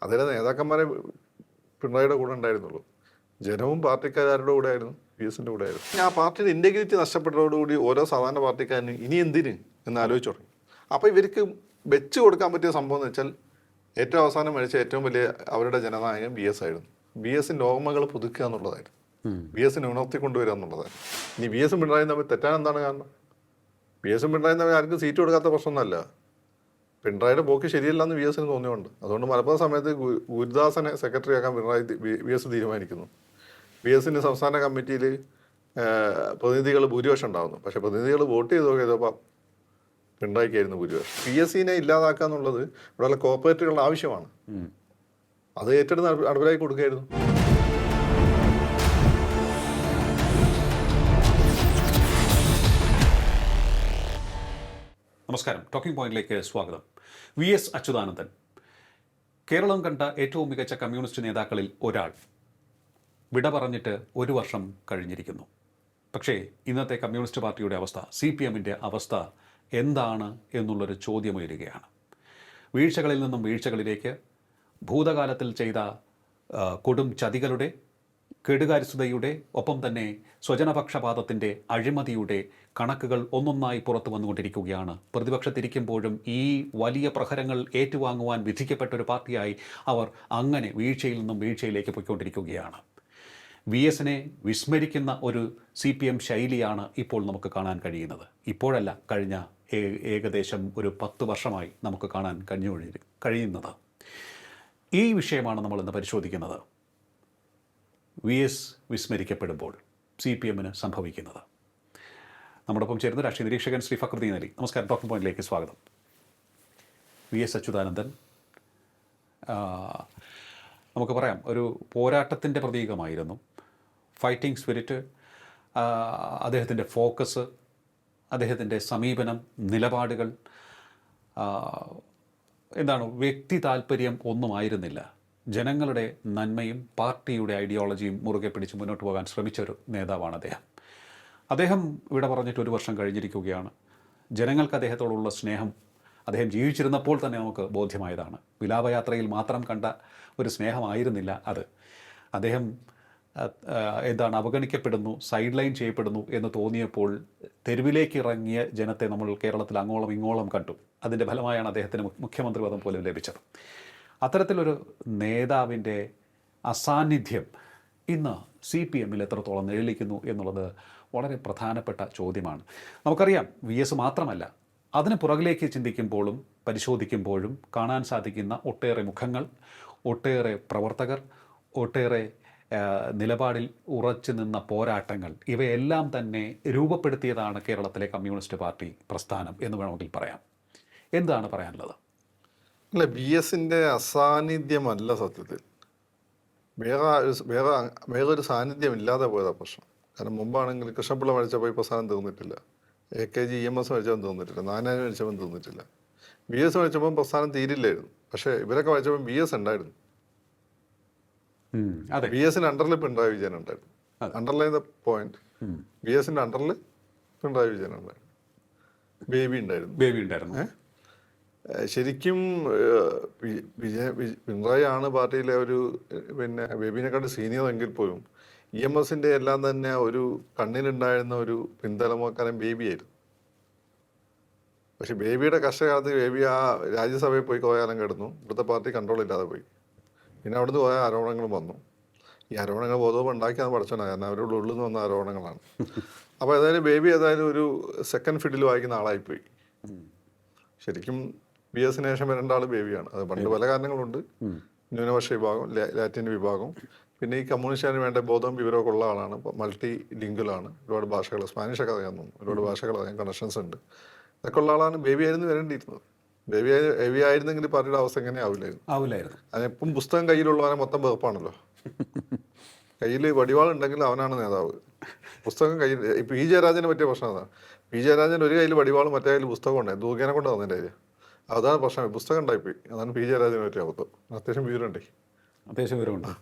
അതിലെ നേതാക്കന്മാരെ പിണറായിയുടെ കൂടെ ഉണ്ടായിരുന്നുള്ളൂ. ജനവും പാർട്ടിക്കാരുടെ കൂടെ ആയിരുന്നു, വി എസിൻ്റെ കൂടെ ആയിരുന്നു. ആ പാർട്ടിയുടെ ഇൻറ്റഗ്രിറ്റി നഷ്ടപ്പെട്ടതോടുകൂടി ഓരോ സാധാരണ പാർട്ടിക്കാരനും ഇനി എന്തിന് എന്ന് ആലോചിച്ചു തുടങ്ങി. അപ്പോൾ ഇവർക്ക് വെച്ച് കൊടുക്കാൻ പറ്റിയ സംഭവം എന്ന് വെച്ചാൽ ഏറ്റവും അവസാനം മരിച്ച ഏറ്റവും വലിയ അവരുടെ ജനനായകൻ വി എസ് ആയിരുന്നു. വി എസിൻ്റെ ഓർമ്മകൾ പുതുക്കുക എന്നുള്ളതായിരുന്നു, വി എസിനെ ഉണർത്തിക്കൊണ്ടുവരിക എന്നുള്ളതായിരുന്നു. ഇനി വി എസും പിണറായി തമ്മിൽ തെറ്റാൻ എന്താണ് കാരണം? വി എസും പിണറായി തമ്മിൽ ആർക്കും സീറ്റ് കൊടുക്കാത്ത പ്രശ്നമൊന്നുമല്ല. പിണറായിയുടെ പോക്ക് ശരിയല്ല എന്ന് വി എസിന് തോന്നിയുണ്ട്. അതുകൊണ്ട് മലപ്പുറം സമയത്ത് ഗുരുദാസനെ സെക്രട്ടറി ആക്കാൻ വി എസ് തീരുമാനിക്കുന്നു. വി എസിൻ്റെ സംസ്ഥാന കമ്മിറ്റിയിൽ പ്രതിനിധികൾ ഭൂരിപക്ഷം ഉണ്ടാകുന്നു. പക്ഷേ പ്രതിനിധികൾ വോട്ട് ചെയ്തപ്പോൾ പിണറായിക്കായിരുന്നു ഭൂരിപക്ഷം. പി എസ് സിനെ ഇല്ലാതാക്കുക എന്നുള്ളത് ഇവിടെയുള്ള കോർപ്പറേറ്റുകളുടെ ആവശ്യമാണ്. അത് ഏറ്റെടുത്ത് നടപ്പിലാക്കി കൊടുക്കുകയായിരുന്നു. നമസ്കാരം. ടോക്കിംഗ് പോയിന്റിലേക്ക് സ്വാഗതം. വി എസ് അച്യുതാനന്ദൻ കേരളം കണ്ട ഏറ്റവും മികച്ച കമ്മ്യൂണിസ്റ്റ് നേതാക്കളിൽ ഒരാൾ വിട പറഞ്ഞിട്ട് 1 വർഷം കഴിഞ്ഞിരിക്കുന്നു. പക്ഷേ ഇന്നത്തെ കമ്മ്യൂണിസ്റ്റ് പാർട്ടിയുടെ അവസ്ഥ, CPM-ൻ്റെ അവസ്ഥ എന്താണ് എന്നുള്ളൊരു ചോദ്യമുയരുകയാണ്. വീഴ്ചകളിൽ നിന്നും വീഴ്ചകളിലേക്ക്, ഭൂതകാലത്തിൽ ചെയ്ത കൊടും ചതികളുടെ, കെടുകാര്യസ്ഥതയുടെ, ഒപ്പം തന്നെ സ്വജനപക്ഷപാതത്തിൻ്റെ, അഴിമതിയുടെ കണക്കുകൾ ഒന്നൊന്നായി പുറത്തു വന്നുകൊണ്ടിരിക്കുകയാണ്. പ്രതിപക്ഷത്തിരിക്കുമ്പോഴും ഈ വലിയ പ്രഹരങ്ങൾ ഏറ്റുവാങ്ങുവാൻ വിധിക്കപ്പെട്ട ഒരു പാർട്ടിയായി അവർ അങ്ങനെ വീഴ്ചയിൽ നിന്നും വീഴ്ചയിലേക്ക് പോയിക്കൊണ്ടിരിക്കുകയാണ്. വി എസിനെ വിസ്മരിക്കുന്ന ഒരു CPM ശൈലിയാണ് ഇപ്പോൾ നമുക്ക് കാണാൻ കഴിയുന്നത്. ഇപ്പോഴല്ല, കഴിഞ്ഞ ഏകദേശം ഒരു 10 വർഷമായി നമുക്ക് കാണാൻ കഴിയുന്നത്. ഈ വിഷയമാണ് നമ്മൾ ഇന്ന് പരിശോധിക്കുന്നത്. വി എസ് വിസ്മരിക്കപ്പെടുമ്പോൾ CPM-ന് സംഭവിക്കുന്നത്. നമ്മോടൊപ്പം ചേരുന്ന രാഷ്ട്രീയ നിരീക്ഷകൻ ശ്രീ ഫക്രുദ്ദീൻ അലി. നമസ്കാരം. ടോക്കിംഗ് പോയിന്റിലേക്ക് സ്വാഗതം. വി എസ് അച്യുതാനന്ദൻ നമുക്ക് പറയാം ഒരു പോരാട്ടത്തിൻ്റെ പ്രതീകമായിരുന്നു. ഫൈറ്റിംഗ് സ്പിരിറ്റ്, അദ്ദേഹത്തിൻ്റെ ഫോക്കസ്, അദ്ദേഹത്തിൻ്റെ സമീപനം, നിലപാടുകൾ, വ്യക്തി താല്പര്യം ഒന്നുമായിരുന്നില്ല. ജനങ്ങളുടെ നന്മയും പാർട്ടിയുടെ ഐഡിയോളജിയും മുറുകെ പിടിച്ച് മുന്നോട്ട് പോകാൻ ശ്രമിച്ചൊരു നേതാവാണ് അദ്ദേഹം. അദ്ദേഹം ഇവിടെ പറഞ്ഞിട്ട് 1 വർഷം കഴിഞ്ഞിരിക്കുകയാണ്. ജനങ്ങൾക്ക് അദ്ദേഹത്തോടുള്ള സ്നേഹം അദ്ദേഹം ജീവിച്ചിരുന്നപ്പോൾ തന്നെ നമുക്ക് ബോധ്യമായതാണ്. വിലാപയാത്രയിൽ മാത്രം കണ്ട ഒരു സ്നേഹമായിരുന്നില്ല അത്. അദ്ദേഹം അവഗണിക്കപ്പെടുന്നു, സൈഡ് ലൈൻ ചെയ്യപ്പെടുന്നു എന്ന് തോന്നിയപ്പോൾ തെരുവിലേക്ക് ഇറങ്ങിയ ജനത്തെ നമ്മൾ കേരളത്തിൽ അങ്ങോളം ഇങ്ങോളം കണ്ടു. അതിൻ്റെ ഫലമായാണ് അദ്ദേഹത്തിന് മുഖ്യമന്ത്രി പദം പോലും ലഭിച്ചത്. അത്തരത്തിലൊരു നേതാവിൻ്റെ അസാന്നിധ്യം ഇന്ന് CPM-ൽ എത്രത്തോളം നിഴലിക്കുന്നു എന്നുള്ളത് വളരെ പ്രധാനപ്പെട്ട ചോദ്യമാണ്. നമുക്കറിയാം, വി എസ് മാത്രമല്ല, അതിന് പുറകിലേക്ക് ചിന്തിക്കുമ്പോഴും പരിശോധിക്കുമ്പോഴും കാണാൻ സാധിക്കുന്ന ഒട്ടേറെ മുഖങ്ങൾ, ഒട്ടേറെ പ്രവർത്തകർ, ഒട്ടേറെ നിലപാടിൽ ഉറച്ചു നിന്ന പോരാട്ടങ്ങൾ, ഇവയെല്ലാം തന്നെ രൂപപ്പെടുത്തിയതാണ് കേരളത്തിലെ കമ്മ്യൂണിസ്റ്റ് പാർട്ടി പ്രസ്ഥാനം എന്ന് വേണമെങ്കിൽ പറയാം. എന്താണ് പറയാനുള്ളത്? അല്ല, വി എസിൻ്റെ അസാന്നിധ്യമല്ല സത്യത്തിൽ, വേറൊരു സാന്നിധ്യം ഇല്ലാതെ പോയതാ പ്രശ്നം. കാരണം മുമ്പാണെങ്കിൽ കൃഷ്ണപിള്ള മരിച്ചപ്പോൾ ഈ പ്രസ്ഥാനം തീർന്നിട്ടില്ല, AKG EMS മരിച്ചവൻ തീർന്നിട്ടില്ല, നാരായണൻ മരിച്ചവൻ തീർന്നിട്ടില്ല. വി എസ് മരിച്ചപ്പം പ്രസ്ഥാനം തീരില്ലായിരുന്നു. പക്ഷേ ഇവരൊക്കെ മരിച്ചപ്പം വി എസ് ഉണ്ടായിരുന്നു. വി എസിൻ്റെ അണ്ടറിൽ പിണറായി വിജയൻ ഉണ്ടായിരുന്നു. അണ്ടർലൈൻ ദ പോയിന്റ്, വി എസിൻ്റെ അണ്ടറിൽ പിണറായി വിജയൻ ഉണ്ടായിരുന്നു, ബേബി ഉണ്ടായിരുന്നു. ശരിക്കും പിണറായി ആണ് പാർട്ടിയിലെ ഒരു ബേബിനെക്കാട്ട് സീനിയർ എങ്കിൽ പോലും EMS-ൻ്റെ എല്ലാം തന്നെ ഒരു കണ്ണിലുണ്ടായിരുന്ന ഒരു പിന്തലമോക്കാരൻ ബേബിയായിരുന്നു. പക്ഷെ ബേബിയുടെ കഷ്ടകാലത്ത് ബേബി ആ രാജ്യസഭയിൽ പോയി കുറേ കാലം കിടന്നു. ഇവിടുത്തെ പാർട്ടി കൺട്രോൾ ഇല്ലാതെ പോയി. പിന്നെ അവിടുന്ന് കുറേ ആരോപണങ്ങളും വന്നു. ഈ ആരോപണങ്ങൾ ബോധവും ഉണ്ടാക്കിയാൽ പഠിച്ചോണ്ടാണ്, കാരണം അവരുടെ ഉള്ളിൽ നിന്ന് വന്ന ആരോപണങ്ങളാണ്. അപ്പോൾ ബേബി ഒരു സെക്കൻഡ് ഫീൽഡിൽ വായിക്കുന്ന ആളായിപ്പോയി. ശരിക്കും വി എസിന് ശേഷം വരേണ്ട ആൾ ബേബിയാണ്. അത് പണ്ട് പല കാരണങ്ങളുണ്ട്. ന്യൂനപക്ഷ വിഭാഗം, ലാറ്റിൻ വിഭാഗം, പിന്നെ ഈ കമ്മ്യൂണിസ്റ്റിന് വേണ്ട ബോധവും വിവരമൊക്കെ ഉള്ള ആളാണ്. മൾട്ടി ലിംഗ്വലാണ്, ഒരുപാട് ഭാഷകൾ, സ്പാനിഷൊക്കെ അറിയാൻ തോന്നുന്നു, ഒരുപാട് ഭാഷകൾ അറിയാൻ, കണക്ഷൻസ് ഉണ്ട്. ഇതൊക്കെ ഉള്ള ആളാണ്. ബേബി ആയിരുന്നു വരേണ്ടിയിരുന്നത്. ബേബി ആയിരുന്നെങ്കിൽ പാർട്ടിയുടെ അവസ്ഥ എങ്ങനെ ആവില്ലായിരുന്നു. അതിനിപ്പം പുസ്തകം കയ്യിലുള്ളവനെ മൊത്തം വെറുപ്പാണല്ലോ. കയ്യിൽ വടിവാളുണ്ടെങ്കിൽ അവനാണ് നേതാവ്. പുസ്തകം കയ്യിൽ, ഇപ്പം PJ ജയരാജനെ പറ്റിയ പ്രശ്നം അതാണ്. PJ ജയരാജൻ ഒരു കയ്യിൽ വടിവാളും മറ്റേ കയ്യിൽ പുസ്തകം ഉണ്ടായി, ദൂർഗേനെ കൊണ്ട് തന്നതിൻ്റെ കാര്യം. അതാണ് പ്രശ്നം. പുസ്തകം ഉണ്ടായിപ്പോയി. അതാണ് PJ ജയരാജനെ പറ്റിയ അബദ്ധം. അത്യാവശ്യം വിവരമുണ്ട്.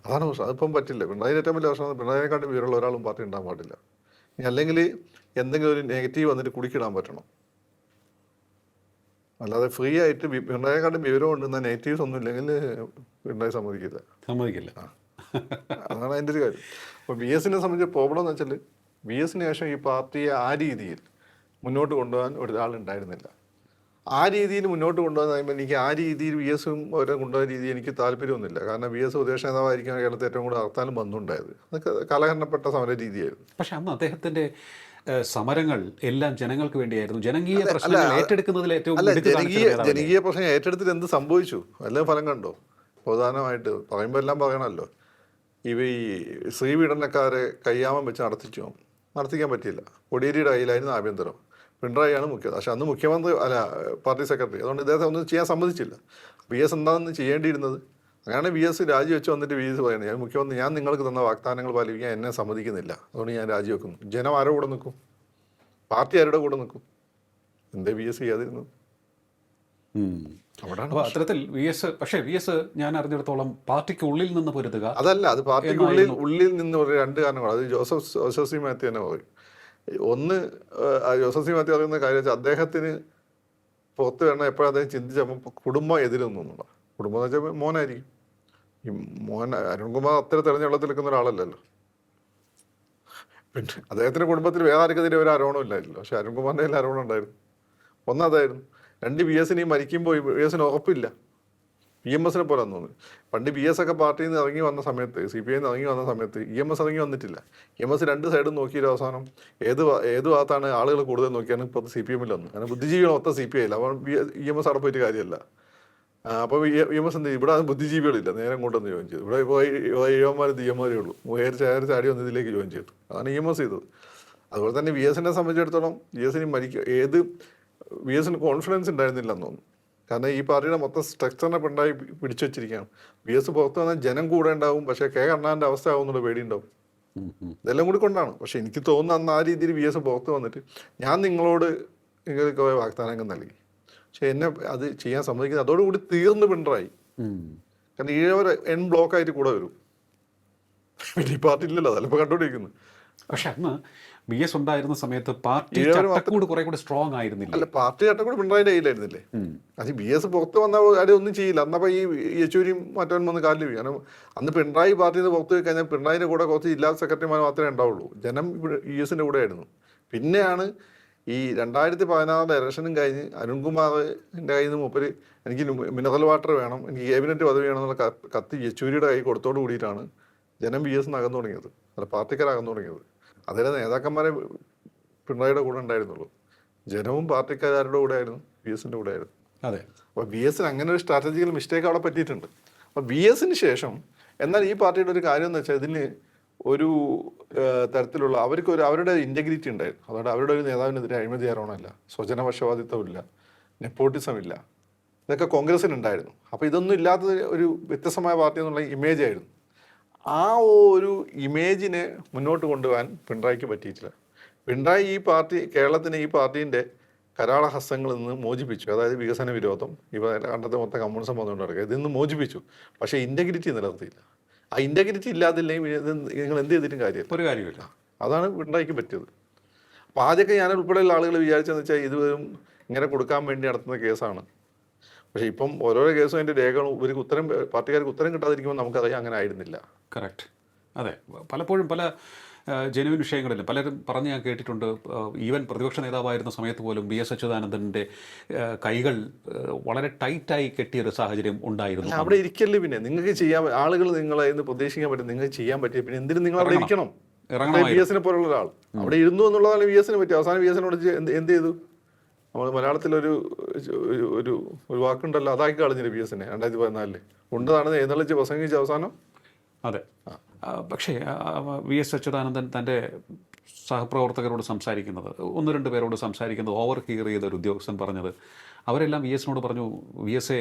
അതാണ് പ്രശ്നം. അതിപ്പം പറ്റില്ല. പിണറായി ഏറ്റവും വലിയ പ്രശ്നം, പിണറായിനെക്കാട്ടും വിവരമുള്ള ഒരാളും പാർട്ടി ഉണ്ടാകാൻ പാടില്ല. ഇനി അല്ലെങ്കിൽ എന്തെങ്കിലും ഒരു നെഗറ്റീവ് വന്നിട്ട് കുടിക്കിടാൻ പറ്റണം. അല്ലാതെ ഫ്രീ ആയിട്ട് പിണറായിക്കാട്ടും വിവരം ഉണ്ടെന്ന നെഗറ്റീവ്സ് ഒന്നും ഇല്ലെങ്കിൽ പിണറായി സമ്മതിക്കില്ല. സമ്മതിക്കില്ല. അതാണ് അതിൻ്റെ ഒരു കാര്യം. അപ്പോൾ വി എസിനെ സംബന്ധിച്ച് പ്രോബ്ലം എന്ന് വെച്ചാൽ വി എസിന് ശേഷം ഈ പാർട്ടിയെ ആ രീതിയിൽ മുന്നോട്ട് കൊണ്ടുപോകാൻ ഒരാളുണ്ടായിരുന്നില്ല. ആ രീതിയിൽ മുന്നോട്ട് കൊണ്ടുപോകാൻ പറയുമ്പോൾ എനിക്ക് ആ രീതിയിൽ വി എസും അവരെ കൊണ്ടുപോകുന്ന രീതി എനിക്ക് താല്പര്യമൊന്നുമില്ല. കാരണം വി എസ് പ്രതിപക്ഷ നേതാവായിരിക്കും കേരളത്തിൽ ഏറ്റവും കൂടുതൽ ഹർത്താലും ബന്ധമുണ്ടായത്. അതൊക്കെ കാലഹരണപ്പെട്ട സമര രീതിയായിരുന്നു. പക്ഷെ അന്ന് അദ്ദേഹത്തിന്റെ സമരങ്ങൾ എല്ലാം ജനങ്ങൾക്ക് വേണ്ടിയായിരുന്നു. ജനകീയ പ്രശ്നങ്ങൾ ഏറ്റെടുക്കുന്നതിൽ ഏറ്റവും മിടുക്ക് കാണിച്ച നേതാവല്ലേ? ജനകീയ പ്രശ്നം ഏറ്റെടുത്തിട്ട് എന്ത് സംഭവിച്ചു? വല്ല ഫലം കണ്ടോ? പ്രധാനമായിട്ട് പറയുമ്പോൾ എല്ലാം പറയണമല്ലോ. ഈ ശ്രീപീഡനക്കാരെ കയ്യാമം വെച്ച് നടത്തിക്കാൻ പറ്റിയില്ല. കോടിയേരിയുടെ കയ്യിലായിരുന്നു ആഭ്യന്തരം, പിണറായിയാണ് മുഖ്യം. പക്ഷെ അന്ന് മുഖ്യമന്ത്രി അല്ല, പാർട്ടി സെക്രട്ടറി. അതുകൊണ്ട് ഇദ്ദേഹത്തെ ഒന്നും ചെയ്യാൻ സമ്മതിച്ചില്ല. വി എസ് എന്താണെന്ന് ചെയ്യേണ്ടിയിരുന്നത്? അങ്ങനെ വി എസ് രാജിവെച്ച് വന്നിട്ട് വി എസ് പറയുന്നത്, ഞാൻ മുഖ്യമന്ത്രി, ഞാൻ നിങ്ങൾക്ക് തന്ന വാഗ്ദാനങ്ങൾ പാലിക്കാൻ എന്നെ സമ്മതിക്കുന്നില്ല, അതുകൊണ്ട് ഞാൻ രാജിവെക്കുന്നു. ജനം ആരുടെ കൂടെ നിൽക്കും? പാർട്ടി ആരുടെ കൂടെ നിൽക്കും? എന്തേ വി എസ് ചെയ്യാതിരുന്നത്? അപ്പോൾ അത്തരത്തിൽ വി എസ് ഞാൻ അറിഞ്ഞിടത്തോളം പാർട്ടിക്ക് ഉള്ളിൽ നിന്ന് പൊരുതുക അതല്ല, അത് പാർട്ടിക്ക് ഉള്ളിൽ നിന്ന് ഒരു രണ്ട് കാരണങ്ങൾ. അത് ജോസഫ് സി മാത്യു തന്നെ പറയും. ഒന്ന്, ജോസഫ് സി മാത്യു പറയുന്ന കാര്യം വെച്ചാൽ അദ്ദേഹത്തിന് പുറത്ത് വരണം എപ്പോഴും അദ്ദേഹം ചിന്തിച്ചപ്പോൾ കുടുംബം എതിരൊന്നുമില്ല. കുടുംബം എന്ന് വെച്ചാൽ മോനായിരിക്കും. ഈ മോൻ അരുൺകുമാർ അത്ര തെരഞ്ഞെടുപ്പിൽ നിൽക്കുന്ന ഒരാളല്ലല്ലോ. പിന്നെ അദ്ദേഹത്തിൻ്റെ കുടുംബത്തിൽ വേറെ ആർക്കെതിരെ ഒരു ആരോപണം ഇല്ലായിരുന്നല്ലോ. പക്ഷെ അരുൺകുമാറിൻ്റെ കയ്യിൽ ആരോപണം ഉണ്ടായിരുന്നു. ഒന്നതായിരുന്നു. രണ്ട്, വി എസിന് മരിക്കുമ്പോൾ വി എസിന് ഉറപ്പില്ല. ഇ എം എസിനെ പോലെ തോന്നുന്നു. പണ്ട് ബി എസ് ഒക്കെ പാർട്ടിയിൽ നിന്ന് ഇറങ്ങി വന്ന സമയത്ത്, സി പി ഐ നിന്ന് ഇറങ്ങി വന്ന സമയത്ത് ഇ എം എസ് ഇറങ്ങി വന്നിട്ടില്ല. ഇ എം എസ് രണ്ട് സൈഡും നോക്കിയൊരു അവസാനം ഏത് ഭാഗത്താണ് ആളുകൾ കൂടുതൽ നോക്കിയാണ് ഇപ്പോൾ സി പി എമ്മിൽ വന്നു. കാരണം ബുദ്ധിജീവികൾ മൊത്തം സി പി ഐ ഇല്ല. അപ്പോൾ ഇ എം എസ് അവിടെ പോയിട്ട് കാര്യമല്ല. അപ്പോൾ ഇ എം എസ് എന്ത് ചെയ്യും? ഇവിടെ ബുദ്ധിജീവികളില്ല, നേരെ കൊണ്ടുവന്ന് ജോയിൻ ചെയ്തു. ഇവിടെ ഇപ്പോൾ എഴുവന്മാർ ദിയന്മാരേ ഉള്ളൂ. ചാടി വന്ന് ഇതിലേക്ക് ജോയിൻ ചെയ്തു. അതാണ് ഇ എം എസ് ചെയ്തത്. അതുപോലെ തന്നെ വി എസിനെ സംബന്ധിച്ചിടത്തോളം വി എസിന് വി എസിന് കോൺഫിഡൻസ് ഉണ്ടായിരുന്നില്ല എന്ന് തോന്നുന്നു. കാരണം ഈ പാർട്ടിയുടെ മൊത്തം സ്ട്രക്ചറിനെ പിണറായി പിടിച്ചു വെച്ചിരിക്കുകയാണ്. വി എസ് പുറത്ത് വന്നാൽ ജനം കൂടെ ഉണ്ടാവും, പക്ഷേ കെ കരുണാകരൻ്റെ അവസ്ഥ ആവുന്നുള്ള പേടിയുണ്ടാവും. ഇതെല്ലാം കൂടി കൊണ്ടാണ്. പക്ഷെ എനിക്ക് തോന്നുന്നു അന്ന് ആ രീതിയിൽ വി എസ് പുറത്ത് വന്നിട്ട് ഞാൻ നിങ്ങൾക്ക് വാഗ്ദാനങ്ങൾ നൽകി, പക്ഷെ എന്നെ അത് ചെയ്യാൻ സമ്മതിക്കുന്നത് അതോടുകൂടി തീർന്ന് പിണറായി. കാരണം ഈഴവർ ബ്ലോക്കായിട്ട് കൂടെ വരും. പിന്നെ ഈ പാർട്ടി ഇല്ലല്ലോ, അതല്ലപ്പോൾ കണ്ടുകൊണ്ടിരിക്കുന്നു. പക്ഷെ അന്ന് വി എസ് ഉണ്ടായിരുന്ന സമയത്ത് പാർട്ടി ചട്ടക്കൂട് കുറെ കൂടി സ്ട്രോങ് ആയിരുന്നില്ല. അല്ല, പാർട്ടി ചട്ടക്കൂട് പിണറായിൻ്റെ കയ്യിലായിരുന്നില്ലേ? അത് ബി എസ് പുറത്ത് വന്നാൽ ആരും ഒന്നും ചെയ്യില്ല. അന്നപ്പോൾ ഈ യെച്ചൂരിയും മറ്റവൻ വന്ന് കാലിൽ വീഴും. കാരണം അന്ന് പിണറായി പാർട്ടിയിൽ നിന്ന് പുറത്ത് പോയി കഴിഞ്ഞാൽ പിണറായിൻ്റെ കൂടെ കുറച്ച് ജില്ലാ സെക്രട്ടറിമാർ മാത്രമേ ഉണ്ടാവുള്ളൂ. ജനം ഇ എസിൻ്റെ കൂടെ ആയിരുന്നു. പിന്നെയാണ് ഈ 2016 ഇലക്ഷനും കഴിഞ്ഞ് അരുൺകുമാറിൻ്റെ കയ്യിൽ നിന്ന് മൂപ്പര് എനിക്ക് മിനറൽ വാട്ടർ വേണം, എനിക്ക് ക്യാബിനറ്റ് പദവി വേണമെന്നുള്ള കത്ത് യെച്ചൂരിയുടെ കൈ കൊടുത്തോട് കൂടിയിട്ടാണ് ജനം ബി എസ് അകന്നു തുടങ്ങിയത്. അല്ല, പാർട്ടിക്കാരകന്നു തുടങ്ങിയത്. അതിലെ നേതാക്കന്മാരെ പിണറായിയുടെ കൂടെ ഉണ്ടായിരുന്നുള്ളൂ. ജനവും പാർട്ടിക്കാരുടെ കൂടെ ആയിരുന്നു, ബി എസിൻ്റെ കൂടെ ആയിരുന്നു. അതെ. അപ്പോൾ ബി എസിന് അങ്ങനെ ഒരു സ്ട്രാറ്റജിക്കൽ മിസ്റ്റേക്ക് അവിടെ പറ്റിയിട്ടുണ്ട്. അപ്പോൾ ബി എസിന് ശേഷം എന്നാൽ ഈ പാർട്ടിയുടെ ഒരു കാര്യം എന്ന് വെച്ചാൽ ഇതിന് ഒരു തരത്തിലുള്ള അവരുടെ ഇൻറ്റഗ്രിറ്റി ഉണ്ടായിരുന്നു. അതുകൊണ്ട് അവരുടെ ഒരു നേതാവിനെതിരെ അഴിമതി ആരോപണമില്ല, സ്വജനപക്ഷപാതിത്വമില്ല, നെപ്പോട്ടിസം ഇല്ല. ഇതൊക്കെ കോൺഗ്രസിനുണ്ടായിരുന്നു. അപ്പോൾ ഇതൊന്നും ഇല്ലാത്ത ഒരു വ്യത്യസ്തമായ പാർട്ടി എന്നുള്ള ഇമേജ് ആയിരുന്നു. ആ ഒരു ഇമേജിനെ മുന്നോട്ട് കൊണ്ടുപോകാൻ പിണറായിക്ക് പറ്റിയിട്ടില്ല. പിണറായി കേരളത്തിനെ ഈ പാർട്ടീൻ്റെ കരാളഹസ്തങ്ങളിൽ നിന്ന് മോചിപ്പിച്ചു. അതായത് വികസന വിരോധം, കണ്ടത്തെ മൊത്തം കമ്മ്യൂണിസം വന്നുകൊണ്ട് നടക്കുക, ഇതിൽ നിന്ന് മോചിപ്പിച്ചു. പക്ഷേ ഇൻറ്റഗ്രിറ്റി നിലനിർത്തിയില്ല. ആ ഇൻറ്റഗ്രിറ്റി ഇല്ലാതില്ലെങ്കിൽ നിങ്ങൾ എന്ത് ചെയ്തിട്ടും ഒരു കാര്യമില്ല. അതാണ് പിണറായിക്ക് പറ്റിയത്. അപ്പോൾ ആദ്യമൊക്കെ ഞാൻ ഉൾപ്പെടെയുള്ള ആളുകൾ വിചാരിച്ചതെന്ന് വെച്ചാൽ ഇത് ഇങ്ങനെ കൊടുക്കാൻ വേണ്ടി നടത്തുന്ന കേസാണ്. പക്ഷേ ഇപ്പം ഓരോരോ കേസും അതിൻ്റെ രേഖകളും പാർട്ടിക്കാർക്ക് ഉത്തരം കിട്ടാതിരിക്കുമ്പോൾ നമുക്കറിയാം അങ്ങനെ ആയിരുന്നില്ല. കറക്റ്റ്. അതെ, പലപ്പോഴും പല ജനുവിൻ വിഷയങ്ങളിലും പലരും പറഞ്ഞ് ഞാൻ കേട്ടിട്ടുണ്ട്. ഈവൻ പ്രതിപക്ഷ നേതാവായിരുന്ന സമയത്ത് പോലും വി എസ് അച്യുതാനന്ദൻ്റെ കൈകൾ വളരെ ടൈറ്റായി കെട്ടിയൊരു സാഹചര്യം ഉണ്ടായിരുന്നു. അവിടെ ഇരിക്കല്ലേ, പിന്നെ നിങ്ങൾക്ക് ചെയ്യാൻ ആളുകൾ നിങ്ങളെ ഇന്ന് പ്രതീക്ഷിക്കാൻ പറ്റും, നിങ്ങൾക്ക് ചെയ്യാൻ പറ്റിയ പിന്നെ എന്തിനും നിങ്ങൾ അവിടെ ഇരിക്കണം. വി എസിനെ പോലുള്ള ഒരാൾ അവിടെ ഇരുന്നു എന്നുള്ളതാണ് വി എസിന് പറ്റി. അവസാനം വി എസിനോട് എന്ത് ചെയ്തു? നമ്മൾ മലയാളത്തിലൊരു ഒരു വാക്കുണ്ടല്ലോ, അതാക്കി കളഞ്ഞില്ല വി എസിനെ 2014 ഉണ്ടതാണ് എഴുന്നള്ളിച്ച് പ്രസംഗിച്ച അവസാനം. അതെ. പക്ഷേ വി എസ് അച്യുതാനന്ദൻ തൻ്റെ സഹപ്രവർത്തകരോട് സംസാരിക്കുന്നത്, 1-2 പേരോട് സംസാരിക്കുന്നത് ഓവർ ഹിയർ ചെയ്ത ഒരു ഉദ്യോഗസ്ഥൻ പറഞ്ഞത്, അവരെല്ലാം വി എസിനോട് പറഞ്ഞു, വി എസ്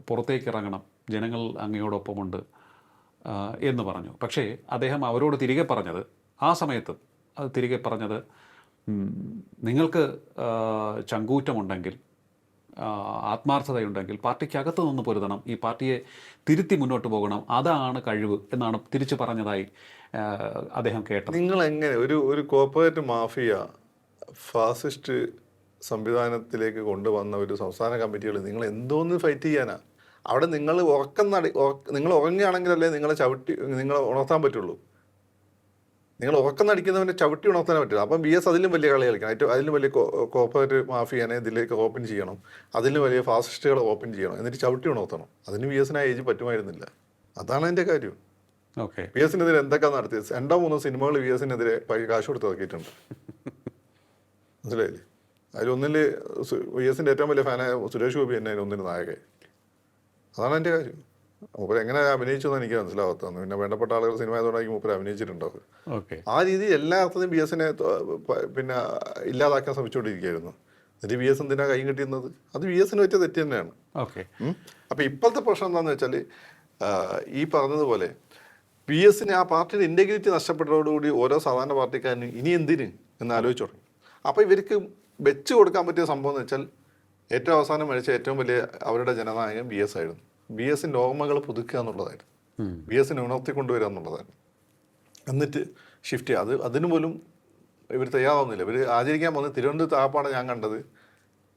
പുറത്തേക്ക് ഇറങ്ങണം, ജനങ്ങൾ അങ്ങയോടൊപ്പമുണ്ട് എന്ന് പറഞ്ഞു. പക്ഷേ അദ്ദേഹം അവരോട് തിരികെ പറഞ്ഞത്, ആ സമയത്ത് അത് തിരികെ പറഞ്ഞത്, നിങ്ങൾക്ക് ചങ്കൂറ്റമുണ്ടെങ്കിൽ, ആത്മാർത്ഥതയുണ്ടെങ്കിൽ പാർട്ടിക്കകത്ത് നിന്ന് പൊരുതണം, ഈ പാർട്ടിയെ തിരുത്തി മുന്നോട്ട് പോകണം, അതാണ് കഴിവ് എന്നാണ് തിരിച്ചു പറഞ്ഞതായി അദ്ദേഹം കേട്ടത്. നിങ്ങൾ എങ്ങനെ ഒരു കോർപ്പറേറ്റ് മാഫിയ, ഫാസിസ്റ്റ് സംവിധാനത്തിലേക്ക് കൊണ്ടുവന്ന ഒരു സംസ്ഥാന കമ്മിറ്റികൾ നിങ്ങൾ എന്തോന്ന് ഫൈറ്റ് ചെയ്യാനാ? അവിടെ നിങ്ങൾ നിങ്ങൾ ഉറങ്ങുകയാണെങ്കിലല്ലേ നിങ്ങളെ ഉണർത്താൻ പറ്റുള്ളൂ. നിങ്ങൾ ഉറക്കം നടിക്കുന്നവനെ ചവിട്ടി ഉണർത്താനേ പറ്റില്ല. അപ്പം BS അതിലും വലിയ കളി കളിക്കണം. ഏറ്റവും അതിലും വലിയ കോർപ്പറേറ്റ് മാഫിയനെ ഇതിലേക്ക് ഓപ്പൺ ചെയ്യണം, അതിലും വലിയ ഫാസിസ്റ്റുകളെ ഓപ്പൺ ചെയ്യണം, എന്നിട്ട് ചവിട്ടി ഉണർത്തണം. അതിന് BSന് ആ ഏജ് പറ്റുമായിരുന്നില്ല. അതാണ് അതിൻ്റെ കാര്യം. ഓക്കെ. BSനെതിരെ എന്തൊക്കെ നടത്തിയത്? 2-3 സിനിമകൾ BSനെതിരെ കാശ് കൊടുത്ത് ഇറക്കിയിട്ടുണ്ട്. മനസ്സിലായില്ലേ? അതിലൊന്നിൽ BSൻ്റെ ഏറ്റവും വലിയ ഫാനായ സുരേഷ് ഗോപി തന്നെ അതിലൊന്നിന് നായകൻ. അതാണ് എൻ്റെ കാര്യം. മൂപ്പര് എങ്ങനെ അഭിനയിച്ചെന്ന് എനിക്ക് മനസ്സിലാവാത്തതാണ്. പിന്നെ വേണ്ടപ്പെട്ട ആളുകൾ സിനിമ ആയതുകൊണ്ടായിരിക്കും മൂപ്പര് അഭിനയിച്ചിട്ടുണ്ടാവും. ഓക്കെ. ആ രീതി എല്ലാ അർത്ഥത്തിലും BSനെ പിന്നെ ഇല്ലാതാക്കാൻ ശ്രമിച്ചുകൊണ്ടിരിക്കുകയായിരുന്നു. എന്നിട്ട് BS എന്തിനാ കൈ കിട്ടിയിരുന്നത്? അത് BSന് പറ്റിയ തെറ്റ് തന്നെയാണ്. ഓക്കെ. അപ്പം ഇപ്പോഴത്തെ പ്രശ്നം എന്താണെന്ന് വെച്ചാൽ ഈ പറഞ്ഞതുപോലെ BSന് ആ പാർട്ടിയുടെ ഇൻറ്റഗ്രിറ്റി നഷ്ടപ്പെട്ടതോടുകൂടി ഓരോ സാധാരണ പാർട്ടിക്കാരനും ഇനി എന്തിന് എന്ന് ആലോചിച്ച് തുടങ്ങി. അപ്പോൾ ഇവർക്ക് വെച്ച് കൊടുക്കാൻ പറ്റിയ സംഭവം എന്ന് വെച്ചാൽ ഏറ്റവും അവസാനം മരിച്ച ഏറ്റവും വലിയ അവരുടെ ജനനായകൻ BS ആയിരുന്നു. BSൻ്റെ ഓർമ്മകൾ പുതുക്കുക എന്നുള്ളതായിരുന്നു. BSനെ ഉണർത്തിക്കൊണ്ടുവരിക എന്നുള്ളതായിരുന്നു. എന്നിട്ട് ഷിഫ്റ്റ് ചെയ്യുക. അതിന് പോലും ഇവർ തയ്യാറാവുന്നില്ല. ഇവർ ആചരിക്കാൻ പോകുന്നത് തിരുവനന്തപുരത്ത് ആപ്പാണ് ഞാൻ കണ്ടത്.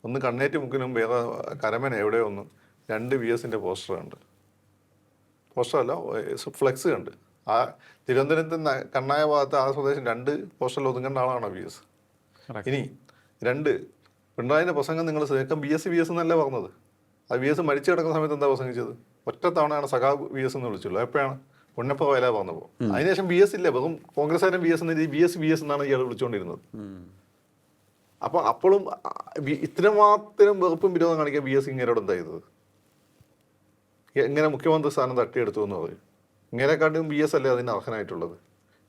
ഒന്ന് കണ്ണേറ്റ് മുക്കിനും വേറെ കരമന എവിടെയോ ഒന്ന് 2 BSൻ്റെ പോസ്റ്ററുണ്ട്. പോസ്റ്ററല്ല, ഫ്ലെക്സ് കണ്ട്. ആ തിരുവനന്തപുരത്ത് കണ്ണായ ഭാഗത്ത് ആ സ്വദേശം 2 പോസ്റ്ററിൽ ഒതുങ്ങേണ്ട ആളാണ് BS. ഇനി 2 പിണറായിൻ്റെ പ്രസംഗം നിങ്ങൾ കേൾക്കാം. BS എന്നല്ല പറഞ്ഞത്. അത് BS മരിച്ചു കിടക്കുന്ന സമയത്ത് എന്താ പ്രസംഗിച്ചത്? ഒറ്റ തവണയാണ് സഖാ BS എന്ന് വിളിച്ചുള്ളൂ. എപ്പോഴാണ്? പുണ്യപ്പ വയല പറഞ്ഞപ്പോൾ. അതിനുശേഷം BS ഇല്ല, വെറും കോൺഗ്രസ്സുകാരൻ BS എന്ന രീതി BS എന്നാണ് ഇയാൾ വിളിച്ചുകൊണ്ടിരുന്നത്. അപ്പോൾ അപ്പോഴും ഇത്രമാത്രം വെറുപ്പും വിരോധം കാണിക്കാൻ BS ഇങ്ങനെയോട് എന്താ ചെയ്തത്? എങ്ങനെ മുഖ്യമന്ത്രി സ്ഥാനം തട്ടിയെടുത്തു എന്ന് പറയും. ഇങ്ങനെക്കാട്ടും BS അല്ലേ അതിന് അർഹനായിട്ടുള്ളത്.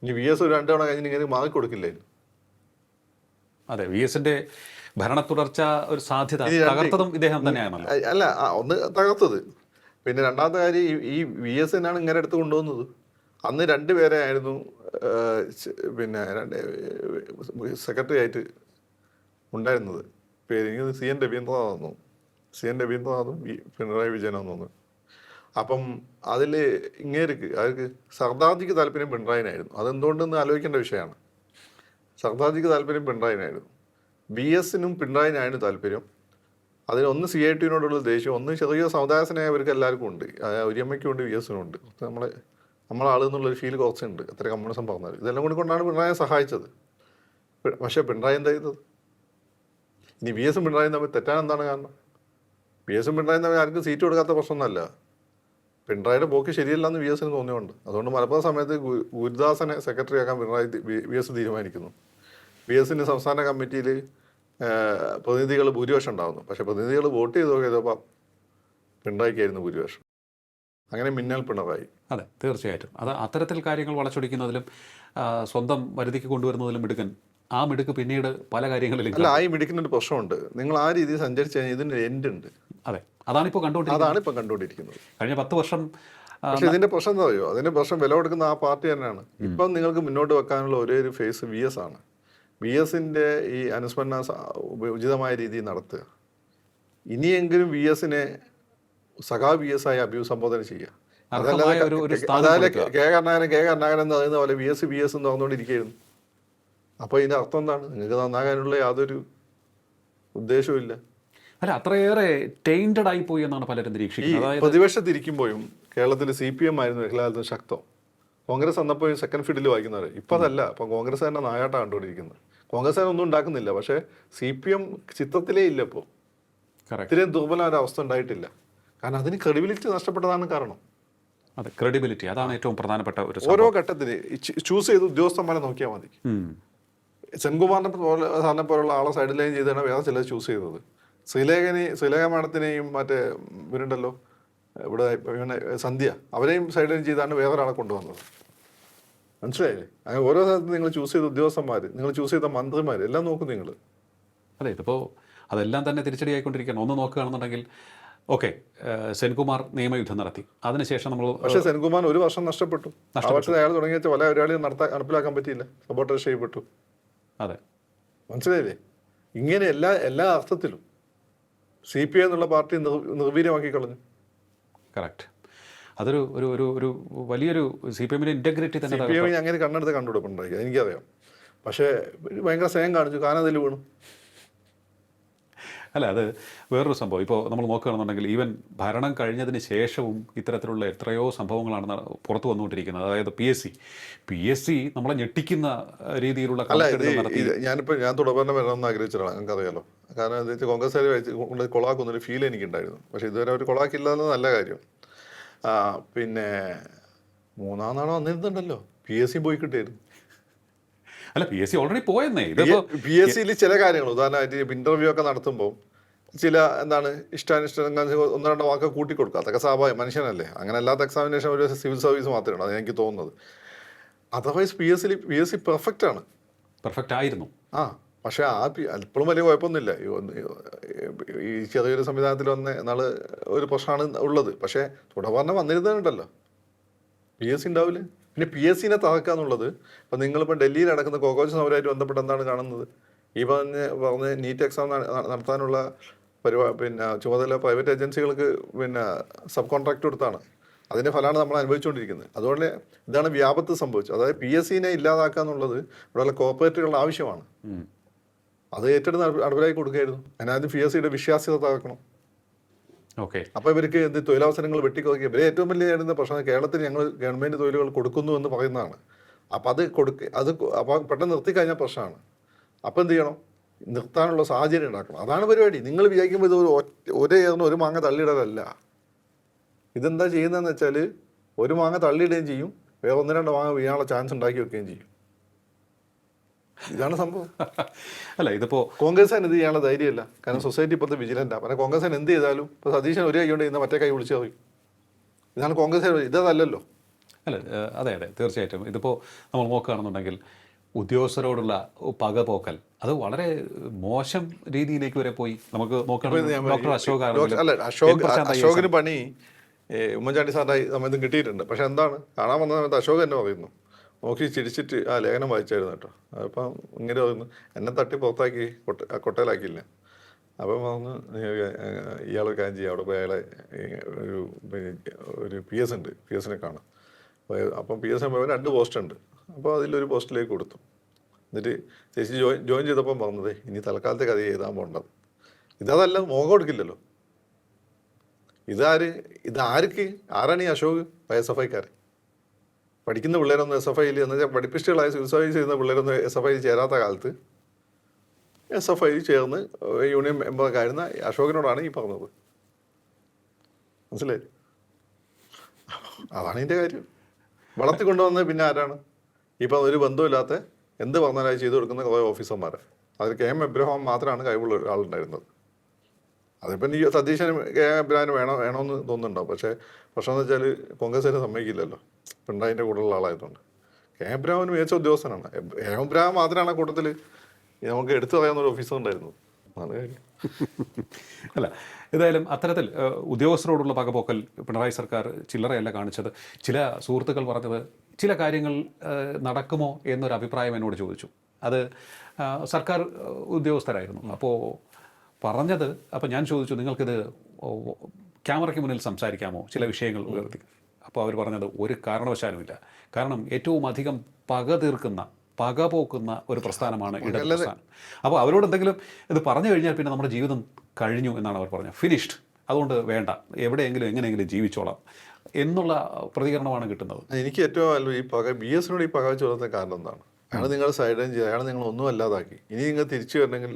ഇനി BS ഒരു 2 തവണ കഴിഞ്ഞ് ഇങ്ങനെ മാറിക്കൊടുക്കില്ലായിരുന്നു. അതെ, BSന്റെ ഭരണ തുടർച്ച ഒരു സാധ്യത തകർത്തതും ഇദ്ദേഹം തന്നെയാണല്ലോ. അല്ല, ഒന്ന് തകർത്തത്. പിന്നെ രണ്ടാമത്തെ കാര്യം ഈ BS തന്നെയാണ് ഇങ്ങനെ എടുത്ത് കൊണ്ടുവന്നത്. അന്ന് 2 പേരെ ആയിരുന്നു പിന്നെ സെക്രട്ടറി ആയിട്ട് ഉണ്ടായിരുന്നത്. പേര് എനിക്ക് CN രവീന്ദ്രനാഥെന്നു. CN രവീന്ദ്രനാഥും പിണറായി വിജയനാണെന്ന് തോന്നുന്നു. അപ്പം അതിൽ അവർക്ക് സർദാർജിക്ക് താല്പര്യം പിണറായിനായിരുന്നു. അതെന്തുകൊണ്ടെന്ന് ആലോചിക്കേണ്ട വിഷയമാണ്. സർദാർജിക്ക് താല്പര്യം പിണറായിനായിരുന്നു. BSനും പിണറായിനായിരുന്നു താല്പര്യം. അതിനൊന്ന് CIT-നോടുള്ള ദേഷ്യം, ഒന്ന് ചെറിയ സമുദായ സ്നേഹം ഇവർക്ക് എല്ലാവർക്കും ഉണ്ട്. ഒരിയമ്മയ്ക്കും ഉണ്ട്, BSനും ഉണ്ട്. നമ്മളാളെന്നുള്ളൊരു ഫീൽ കുറച്ചുണ്ട്, എത്ര കമ്മ്യൂണിസം പറഞ്ഞാൽ. ഇതെല്ലാം കൂടി കൊണ്ടാണ് പിണറായിയെ സഹായിച്ചത്. പക്ഷേ പിണറായി എന്താ ചെയ്തത്? ഇനി BSും പിണറായും തമ്മിൽ തെറ്റാൻ എന്താണ് കാരണം? BSും പിണറായും തമ്മിൽ ആർക്കും സീറ്റ് കൊടുക്കാത്ത പ്രശ്നമൊന്നുമല്ല. പിണറായിയുടെ പോക്ക് ശരിയല്ല എന്ന് BSന് തോന്നിയുണ്ട്. അതുകൊണ്ട് മലപ്പുറം സമയത്ത് ഗുരുദാസനെ സെക്രട്ടറി ആക്കാൻ BS തീരുമാനിക്കുന്നു. BSന് സംസ്ഥാന കമ്മിറ്റിയിൽ പ്രതിനിധികൾ ഭൂരിപക്ഷം ഉണ്ടാകുന്നു. പക്ഷേ പ്രതിനിധികൾ വോട്ട് ചെയ്തപ്പോൾ പിണറായിക്കായിരുന്നു ഭൂരിപക്ഷം. അങ്ങനെ മിന്നൽ പിണറായി. അതെ, തീർച്ചയായിട്ടും. അത് അത്തരത്തിൽ കാര്യങ്ങൾ വളച്ചൊടിക്കുന്നതിലും സ്വന്തം വരുതിക്ക് കൊണ്ടുവരുന്നതിലും ആ മിടുക്ക് പിന്നീട് പല കാര്യങ്ങളിലും അല്ല, ഈ മിടുക്കിനൊരു പ്രശ്നമുണ്ട്. നിങ്ങൾ ആ രീതിയിൽ സഞ്ചരിച്ചു കഴിഞ്ഞാൽ ഇതിനൊരു എൻഡ് ഉണ്ട്. അതെ, അതാണിപ്പോൾ കണ്ടുകൊണ്ടിരിക്കുന്നത്. കഴിഞ്ഞ 10 വർഷം. പക്ഷെ ഇതിന്റെ പ്രശ്നം എന്താ അറിയോ? അതിന്റെ പ്രശ്നം വില കൊടുക്കുന്ന ആ പാർട്ടി തന്നെയാണ്. ഇപ്പം നിങ്ങൾക്ക് മുന്നോട്ട് വെക്കാനുള്ള ഒരേ ഒരു ഫേസ് BS ആണ്. BSന്റെ ഈ അനുസ്മരണ ഉചിതമായ രീതിയിൽ നടത്തുക. ഇനിയെങ്കിലും BSനെ സഖാ BS ആയി അഭിസംബോധന ചെയ്യുക. അതായത് കെ കരുണാകരൻ എന്ന് പറയുന്ന പോലെ BS എന്ന് പറഞ്ഞുകൊണ്ടിരിക്കുകയായിരുന്നു. അപ്പോൾ ഇതിൻ്റെ അർത്ഥം എന്താണ്? നിങ്ങൾക്ക് നന്നാകാനുള്ള യാതൊരു ഉദ്ദേശവും ഇല്ല. അല്ല, അത്രയേറെ ടൈൻറ്റഡ് ആയി പോയി എന്നാണ് പലരും നിരീക്ഷിക്കുന്നത്. പ്രതിപക്ഷത്തിരിക്കുമ്പോഴും കേരളത്തിൽ CPM ആയിരുന്നു എല്ലാത്തിനും ശക്തം. കോൺഗ്രസ് വന്നപ്പോൾ സെക്കൻഡ് ഫീൽഡിൽ വായിക്കുന്നവർ. ഇപ്പം അതല്ല. അപ്പം കോൺഗ്രസ് തന്നെ നായാട്ടാണ് കണ്ടുകൊണ്ടിരിക്കുന്നത്. കോൺഗ്രസ് ഒന്നും ഉണ്ടാക്കുന്നില്ല. പക്ഷേ CPM ചിത്രത്തിലേ ഇല്ല. ഇപ്പോൾ ഇത്രയും ദുർബലം ഒരു അവസ്ഥ ഉണ്ടായിട്ടില്ല. കാരണം അതിന് ക്രെഡിബിലിറ്റി നഷ്ടപ്പെട്ടതാണ് കാരണം. അതെ, ക്രെഡിബിലിറ്റി അതാണ് ഏറ്റവും പ്രധാനപ്പെട്ട ഒരു. ഓരോ ഘട്ടത്തിൽ ചൂസ് ചെയ്ത് ഉദ്യോഗസ്ഥന്മാരെ നോക്കിയാൽ മതി. സെൻകുമാറിനെ പോലുള്ള ആളെ സൈഡ് ലൈൻ ചെയ്താണ് വേറെ ചിലർ ചൂസ് ചെയ്തത്. ശ്രീലേഖ മാഡത്തിനെയും മറ്റേ ഇവരുണ്ടല്ലോ ഇവിടെ സന്ധ്യ, അവരെയും സൈഡ് ലൈൻ ചെയ്താണ് വേറൊരാളെ കൊണ്ടുവന്നത്. മനസ്സിലായില്ലേ? അങ്ങനെ ഓരോ സ്ഥലത്തും നിങ്ങൾ ചൂസ് ചെയ്ത ഉദ്യോഗസ്ഥന്മാർ, നിങ്ങൾ ചൂസ് ചെയ്ത മന്ത്രിമാർ എല്ലാം നോക്കും നിങ്ങൾ. അതെ, ഇതിപ്പോൾ അതെല്ലാം തന്നെ തിരിച്ചടിയായിക്കൊണ്ടിരിക്കുകയാണ്. ഒന്ന് നോക്കുകയാണെന്നുണ്ടെങ്കിൽ ഓക്കെ, സെൻകുമാർ നിയമയുദ്ധം നടത്തി. അതിനുശേഷം നമ്മൾ പക്ഷേ സെൻകുമാർ 1 വർഷം നഷ്ടപ്പെട്ടു. ആ വർഷം അയാൾ തുടങ്ങിയ പല പരിപാടിയും നടപ്പിലാക്കാൻ പറ്റിയില്ല, സപ്പോർട്ടേഴ്സ് ചെയ്യപ്പെട്ടു. അതെ, മനസ്സിലായില്ലേ? ഇങ്ങനെ എല്ലാ അർത്ഥത്തിലും CPI എന്നുള്ള പാർട്ടി നിർവീര്യമാക്കി കളഞ്ഞു. കറക്റ്റ്. അതൊരു ഒരു ഒരു ഒരു വലിയൊരു CPMന്റെ ഇന്റഗ്രിറ്റി തന്നെ. CPI അങ്ങനെ കണ്ണെടുത്ത് കണ്ടുപിടിപ്പുണ്ടായി, എനിക്കറിയാം. പക്ഷേ ഭയങ്കര സ്നേഹം കാണിച്ചു, കാനതിൽ വീണു. അല്ല, അത് വേറൊരു സംഭവം. ഇപ്പോൾ നമ്മൾ നോക്കുകയാണെന്നുണ്ടെങ്കിൽ ഈവൻ ഭരണം കഴിഞ്ഞതിന് ശേഷവും ഇത്തരത്തിലുള്ള എത്രയോ സംഭവങ്ങളാണ് പുറത്തു വന്നുകൊണ്ടിരിക്കുന്നത്. അതായത് പി എസ് സി നമ്മളെ ഞെട്ടിക്കുന്ന രീതിയിലുള്ള അല്ല ഇത് കണക്കെടുപ്പ് നടത്തി. ഞാൻ തുടർന്ന് വരണമെന്ന് ആഗ്രഹിച്ചതാണ്, നിങ്ങൾക്കറിയാലോ. കാരണം എന്താ വെച്ചാൽ കോൺഗ്രസ്സുകാർ കൊണ്ട് കൊളാക്കുന്നൊരു ഫീൽ എനിക്കുണ്ടായിരുന്നു. പക്ഷേ ഇതുവരെ അവർ കൊളാക്കില്ല എന്നത് നല്ല കാര്യം. പിന്നെ മൂന്നാം നാളെ വന്നിരുന്നുണ്ടല്ലോ, PSC പോയി കിട്ടിയായിരുന്നു. അല്ല, പി എസ് സി ഓൾറെഡി പോയെന്നേ. ഇതിപ്പോൾ PSC ചില കാര്യങ്ങൾ, ഉദാഹരണമായിട്ട് ഇന്റർവ്യൂ ഒക്കെ നടത്തുമ്പോൾ ചില ഇഷ്ടാനിഷ്ടങ്ങൾ ഒന്ന് രണ്ട് വാക്ക് കൂട്ടിക്കൊടുക്കുക, അതൊക്കെ സ്വാഭാവികം, മനുഷ്യനല്ലേ. അങ്ങനെ അല്ലാത്ത എക്സാമിനേഷൻ ഒരു സിവിൽ സർവീസ് മാത്രമാണ്, അത് എനിക്ക് തോന്നുന്നത്. അതർവൈസ് PSC പെർഫെക്റ്റ് ആണ്. പെർഫെക്റ്റ് ആയിരുന്നു. പക്ഷേ ഇപ്പോഴും വലിയ കുഴപ്പമൊന്നുമില്ല. ഈ ചെറിയൊരു സംവിധാനത്തിൽ വന്ന നാള് ഒരു പ്രശ്നമാണ് ഉള്ളത്. പക്ഷേ തുടർന്ന് വന്നിരുന്നുണ്ടല്ലോ, PSC ഉണ്ടാവില്ല. പിന്നെ PSCനെ തകർക്കുക എന്നുള്ളത്, ഇപ്പം നിങ്ങളിപ്പോൾ ഡൽഹിയിൽ നടക്കുന്ന കോക്കോച്ച് സമരമായിട്ട് ബന്ധപ്പെട്ട് എന്താണ് കാണുന്നത്? ഈ പറഞ്ഞ നീറ്റ് എക്സാം നടത്താനുള്ള പിന്നെ ചുമതല പ്രൈവറ്റ് ഏജൻസികൾക്ക് പിന്നെ സബ് കോൺട്രാക്ട് കൊടുത്താണ്. അതിൻ്റെ ഫലമാണ് നമ്മൾ അനുഭവിച്ചുകൊണ്ടിരിക്കുന്നത്. അതുകൊണ്ട് ഇതാണ് വ്യാപത്ത് സംഭവിച്ചത്. അതായത് PSCനെ ഇല്ലാതാക്കുക എന്നുള്ളത് ഇവിടെയുള്ള കോർപ്പറേറ്റുകളുടെ ആവശ്യമാണ്. അത് ഏറ്റെടുത്ത് നടപ്പിലാക്കി കൊടുക്കുകയായിരുന്നു. അതിനാദ്യം PSCയുടെ വിശ്വാസ്യത തകർക്കണം. ഓക്കെ. അപ്പോൾ ഇവർക്ക് തൊഴിലവസരങ്ങൾ വെട്ടിക്കുറയ്ക്കുക. ഇവരെ ഏറ്റവും വലിയ പ്രശ്നം കേരളത്തിൽ ഞങ്ങൾ ഗവൺമെൻറ് തൊഴിലുകൾ കൊടുക്കുന്നു എന്ന് പറയുന്നതാണ്. അപ്പോൾ അപ്പോൾ പെട്ടെന്ന് നിർത്തിക്കഴിഞ്ഞാൽ പ്രശ്നമാണ്. അപ്പോൾ എന്ത് ചെയ്യണം? നിർത്താനുള്ള സാഹചര്യം ഉണ്ടാക്കണം. അതാണ് പരിപാടി. നിങ്ങൾ വിചാരിക്കുമ്പോൾ ഇത് ഒരേ ഒരു മാങ്ങ തള്ളിയിടലല്ല. ഇതെന്താ ചെയ്യുന്നതെന്ന് വെച്ചാൽ ഒരു മാങ്ങ തള്ളിയിടുകയും ചെയ്യും, വേറെ ഒന്ന് രണ്ട് മാങ്ങ വീഴാനുള്ള ചാൻസ് ഉണ്ടാക്കി വെക്കുകയും ചെയ്യും. ഇതാണ് സംഭവം. അല്ല, ഇതിപ്പോൾ കോൺഗ്രസിന് ഇത് ചെയ്യാനുള്ള ധൈര്യമില്ല. കാരണം സൊസൈറ്റി ഇപ്പോഴത്തെ വിജിലൻ്റാണ്. കാരണം കോൺഗ്രസിന് എന്ത് ചെയ്താലും ഇപ്പോൾ സതീശൻ ഒരു കൈ കൊണ്ട് ചെയ്യുന്ന മറ്റേ കൈ വിളിച്ചു പറയും. ഇതാണ് കോൺഗ്രസ്. ഇതല്ലല്ലോ. അല്ല, അതെ തീർച്ചയായിട്ടും. ഇതിപ്പോൾ നമ്മൾ നോക്കുകയാണെന്നുണ്ടെങ്കിൽ ഉദ്യോഗസ്ഥരോടുള്ള പകപോക്കൽ അത് വളരെ മോശം രീതിയിലേക്ക് വരെ പോയി. നമുക്ക് നോക്കുകയാണെങ്കിൽ ഡോക്ടർ അശോകിന് പണി ഉമ്മൻചാണ്ടി സാറിൻ്റെ സമയത്തും കിട്ടിയിട്ടുണ്ട്. പക്ഷെ എന്താണ് കാണാൻ വന്ന സമയത്ത് അശോക് തന്നെ പറയുന്നു, നോക്കി ചിരിച്ചിട്ട് ആ ലേഖനം വായിച്ചായിരുന്നു കേട്ടോ. അപ്പം ഇങ്ങനെ പറയുന്നു, എന്നെ തട്ടി പുറത്താക്കി കൊട്ടയിലാക്കിയില്ല. അപ്പം പറഞ്ഞു ഇയാളൊരു കാര്യം ചെയ്യുക, അവിടെ പോയി അയാളെ ഒരു PS ഉണ്ട്, PSനെ കാണാം. അപ്പം PS പോയപ്പോൾ 2 പോസ്റ്റുണ്ട്. അപ്പോൾ അതിലൊരു പോസ്റ്റിലേക്ക് കൊടുത്തു. എന്നിട്ട് ചേച്ചി ജോയിൻ ചെയ്തപ്പം പറഞ്ഞത് ഇനി തൽക്കാലത്തെ കഥ എഴുതാൻ പോകേണ്ടത്. ഇതല്ല, മോഹം കൊടുക്കില്ലല്ലോ. ഇതാർക്ക്? ആരാണ് ഈ അശോക്? SFIക്കാരൻ. പഠിക്കുന്ന പിള്ളേരൊന്നും SFIയിൽ എന്ന് വെച്ചാൽ പഠിപ്പിസ്റ്റുകളായ സിവിൽ സർവീസ് ചെയ്യുന്ന പിള്ളേരൊന്നും SFIയിൽ ചേരാത്ത കാലത്ത് SFIയിൽ ചേർന്ന് യൂണിയൻ മെമ്പറൊക്കെ ആയിരുന്ന അശോകനോടാണ് ഈ പറഞ്ഞത്. മനസ്സിലായി? അതാണ് ഇതിൻ്റെ കാര്യം. വളർത്തി കൊണ്ടുവന്നത് പിന്നെ ആരാണ്? ഇപ്പം ഒരു ബന്ധമില്ലാത്ത എന്ത് പറഞ്ഞാലും ചെയ്തു കൊടുക്കുന്ന കുറേ ഓഫീസർമാരെ. അതിൽ KM എബ്രഹാം മാത്രമാണ് കഴിവുള്ള ആളുണ്ടായിരുന്നത്. അതിപ്പം ഈ സതീശന് KM എബ്രഹാമിന് വേണമെന്ന് തോന്നുന്നുണ്ടാവും. പക്ഷേ പ്രശ്നം എന്ന് വെച്ചാൽ കോൺഗ്രസ്സിനെ സമ്മതിക്കില്ലല്ലോ, പിണറായിൻ്റെ കൂടെയുള്ള ആളായതുകൊണ്ട്. KM എബ്രഹാമിന് മികച്ച ഉദ്യോഗസ്ഥനാണ്. KM എബ്രഹാം മാത്രമാണ് ആ കൂട്ടത്തിൽ നമുക്ക് എടുത്തു പറയാവുന്ന ഒരു ഓഫീസർ ഉണ്ടായിരുന്നു. അതാണ് കാര്യം. അല്ല, ഏതായാലും അത്തരത്തിൽ ഉദ്യോഗസ്ഥരോടുള്ള പകപോക്കൽ പിണറായി സർക്കാർ ചില്ലറയല്ല കാണിച്ചത്. ചില സുഹൃത്തുക്കൾ പറഞ്ഞത് ചില കാര്യങ്ങൾ നടക്കുമോ എന്നൊരു അഭിപ്രായം എന്നോട് ചോദിച്ചു. അത് സർക്കാർ ഉദ്യോഗസ്ഥരായിരുന്നു. അപ്പോൾ പറഞ്ഞത്, അപ്പോൾ ഞാൻ ചോദിച്ചു, നിങ്ങൾക്കിത് ക്യാമറയ്ക്ക് മുന്നിൽ സംസാരിക്കാമോ ചില വിഷയങ്ങൾ ഉയർത്തി? അപ്പോൾ അവർ പറഞ്ഞത് ഒരു കാരണവശാലുമില്ല. കാരണം ഏറ്റവും അധികം പക പോക്കുന്ന ഒരു പ്രസ്ഥാനമാണ് ഇടത് പ്രസ്ഥാനം. അപ്പോൾ അവരോട് എന്തെങ്കിലും ഇത് പറഞ്ഞു കഴിഞ്ഞാൽ പിന്നെ നമ്മുടെ ജീവിതം കഴിഞ്ഞു എന്നാണ് അവർ പറഞ്ഞത്. ഫിനിഷ്ഡ്. അതുകൊണ്ട് വേണ്ട, എവിടെയെങ്കിലും എങ്ങനെയെങ്കിലും ജീവിച്ചോളാം എന്നുള്ള പ്രതികരണമാണ് കിട്ടുന്നത്. എനിക്ക് ഏറ്റവും ഈ BSനോട് ഈ പക വെച്ച് വളർത്താൻ കാരണം എന്താണ്? അയാൾ നിങ്ങൾ സൈഡ് ചെയ്ത് അയാൾ നിങ്ങൾ ഒന്നും അല്ലാതാക്കി. ഇനി നിങ്ങൾ തിരിച്ചു വരണമെങ്കിൽ